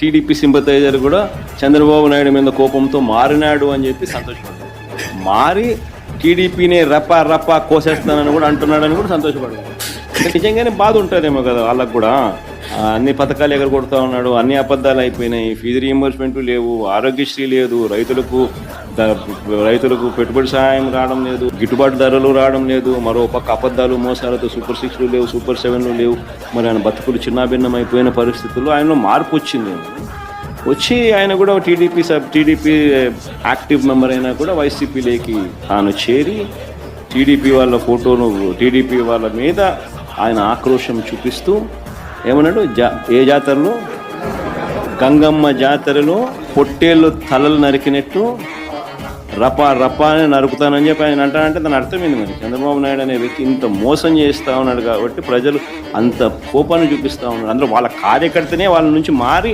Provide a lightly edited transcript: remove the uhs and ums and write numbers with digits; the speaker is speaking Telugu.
టీడీపీ సింపతైజర్ కూడా చంద్రబాబు నాయుడు మీద కోపంతో మారినాడు అని చెప్పి సంతోషపడ్డాడు. మారి టీడీపీని రప్ప కోసేస్తానని కూడా అంటున్నాడని కూడా సంతోషపడ్డాడు. నిజంగానే బాధ ఉంటుందేమో కదా వాళ్ళకు కూడా. అన్ని పథకాలు ఎగరగొడతా ఉన్నాడు, అన్ని అబద్ధాలు అయిపోయినాయి, ఫీజు రీయింబర్స్మెంట్ లేవు, ఆరోగ్యశ్రీ లేదు, రైతులకు పెట్టుబడి సహాయం రావడం లేదు, గిట్టుబాటు ధరలు రావడం లేదు, మరో పక్క అబద్ధాలు మోసాలతో సూపర్ 6లు లేవు, సూపర్ 7లు లేవు. మరి ఆయన బతుకులు చిన్నాభిన్నం అయిపోయిన పరిస్థితుల్లో ఆయనలో మార్పు వచ్చింది. వచ్చి ఆయన కూడా టీడీపీ యాక్టివ్ మెంబర్ అయినా కూడా వైసీపీలోకి తాను చేరి టీడీపీ వాళ్ళ ఫోటోను టీడీపీ వాళ్ళ మీద ఆయన ఆక్రోశం చూపిస్తూ ఏమన్నాడు, ఏ జాతరలో గంగమ్మ జాతరలో పొట్టేళ్ళు తలలు నరికినట్టు రపా అని నరుకుతానని చెప్పి ఆయన అంటానంటే దాని అర్థమైంది. మరి చంద్రబాబు నాయుడు అనే వ్యక్తి ఇంత మోసం చేస్తూ ఉన్నాడు కాబట్టి ప్రజలు అంత కోపాన్ని చూపిస్తూ ఉన్నాడు. అందులో వాళ్ళ కార్యకర్తనే వాళ్ళ నుంచి మారి